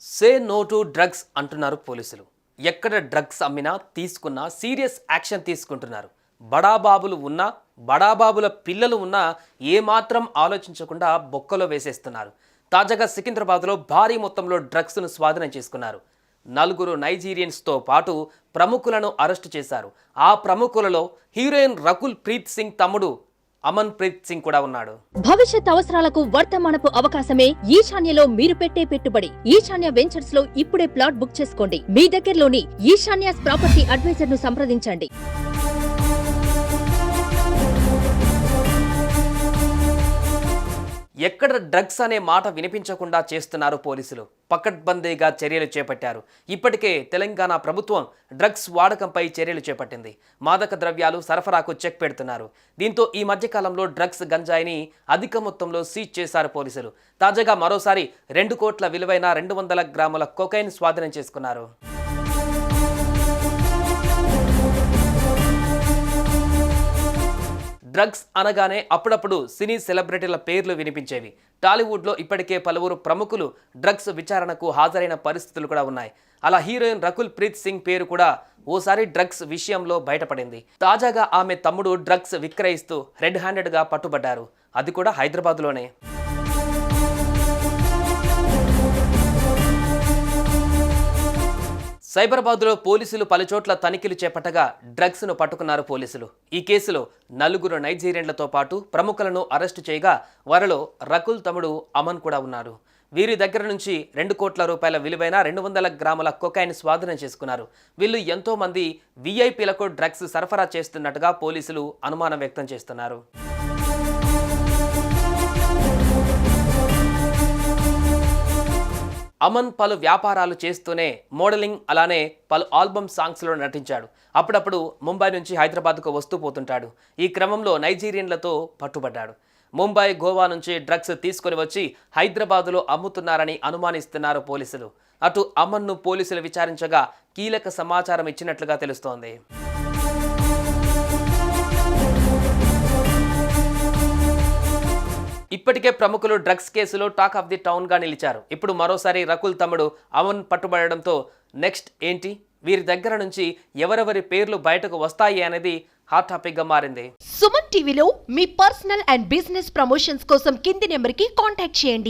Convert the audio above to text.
Say no to drugs అంటున్నారు పోలీసులు. ఎక్కడ డ్రగ్స్ అమ్మినా తీసుకున్నా సీరియస్ యాక్షన్ తీసుకుంటున్నారు. బడాబాబులు ఉన్నా బడాబాబుల పిల్లలు ఉన్నా ఏమాత్రం ఆలోచించకుండా బొక్కలో వేసేస్తున్నారు. తాజాగా సికింద్రాబాద్లో భారీ మొత్తంలో డ్రగ్స్ను స్వాధీనం చేసుకున్నారు. 4 నైజీరియన్స్తో పాటు ప్రముఖులను అరెస్టు చేశారు. ఆ ప్రముఖులలో హీరోయిన్ రకుల్ ప్రీత్ సింగ్ తమ్ముడు అమన్ ప్రీత్ సింగ్ కూడా ఉన్నాడు. భవిష్యత్ అవసరాలకు వర్తమానపు అవకాశమే ఈశాన్యలో మీరు పెట్టే పెట్టుబడి. ఈశాన్య వెంచర్స్ లో ఇప్పుడే ప్లాట్ బుక్ చేసుకోండి. మీ దగ్గరలోని ఈశాన్యాస్ ప్రాపర్టీ అడ్వైజర్ ను సంప్రదించండి. ఎక్కడ డ్రగ్స్ అనే మాట వినిపించకుండా చేస్తున్నారు పోలీసులు. పకడ్బందీగా చర్యలు చేపట్టారు. ఇప్పటికే తెలంగాణ ప్రభుత్వం డ్రగ్స్ వాడకంపై చర్యలు చేపట్టింది. మాదక ద్రవ్యాలు సరఫరాకు చెక్ పెడుతున్నారు. దీంతో ఈ మధ్యకాలంలో డ్రగ్స్ గంజాయిని అధిక మొత్తంలో సీజ్ చేశారు పోలీసులు. తాజాగా మరోసారి 2 కోట్ల విలువైన 200 గ్రాముల కొకైన్ స్వాధీనం చేసుకున్నారు. డ్రగ్స్ అనగానే అప్పుడప్పుడు సినీ సెలబ్రిటీల పేర్లు వినిపించేవి. టాలీవుడ్లో ఇప్పటికే పలువురు ప్రముఖులు డ్రగ్స్ విచారణకు హాజరైన పరిస్థితులు కూడా ఉన్నాయి. అలా హీరోయిన్ రకుల్ ప్రీత్ సింగ్ పేరు కూడా ఓసారి డ్రగ్స్ విషయంలో బయటపడింది. తాజాగా ఆమె తమ్ముడు డ్రగ్స్ విక్రయిస్తూ రెడ్ హ్యాండెడ్గా పట్టుబడ్డారు. అది కూడా హైదరాబాద్లోనే. సైబరాబాద్లో పోలీసులు పలుచోట్ల తనిఖీలు చేపట్టగా డ్రగ్స్ను పట్టుకున్నారు పోలీసులు. ఈ కేసులో 4 నైజీరియన్లతో పాటు ప్రముఖులను అరెస్టు చేయగా వారిలో రకుల్ తమ్ముడు అమన్ కూడా ఉన్నారు. వీరి దగ్గర నుంచి 2 కోట్ల రూపాయల విలువైన 200 గ్రాముల కొకైన్ స్వాధీనం చేసుకున్నారు. వీళ్ళు ఎంతో మంది వీఐపీలకు డ్రగ్స్ సరఫరా చేస్తున్నట్టుగా పోలీసులు అనుమానం వ్యక్తం చేస్తున్నారు. అమన్ పలు వ్యాపారాలు చేస్తూనే మోడలింగ్ అలానే పలు ఆల్బమ్ సాంగ్స్లో నటించాడు. అప్పుడప్పుడు ముంబై నుంచి హైదరాబాద్కు వస్తూ పోతుంటాడు. ఈ క్రమంలో నైజీరియన్లతో పట్టుబడ్డాడు. ముంబై, గోవా నుంచి డ్రగ్స్ తీసుకొని వచ్చి హైదరాబాదులో అమ్ముతున్నారని అనుమానిస్తున్నారు పోలీసులు. అటు అమన్ను పోలీసులు విచారించగా కీలక సమాచారం ఇచ్చినట్లుగా తెలుస్తోంది. ఇప్పటికే ప్రముఖులు డ్రగ్స్ కేసులో టాక్ ఆఫ్ ది టౌన్గా నిలిచారు. ఇప్పుడు మరోసారి రకుల్ తమ్ముడు అమన్ పట్టుబడడంతో నెక్స్ట్ ఏంటి, వీరి దగ్గర నుంచి ఎవరెవరి పేర్లు బయటకు వస్తాయి అనేది హాట్ టాపిక్గా మారింది. సుమన్ టీవీలో మీ పర్సనల్ అండ్ బిజినెస్ ప్రమోషన్స్ కోసం కింది నెంబర్కి కాంటాక్ట్ చేయండి.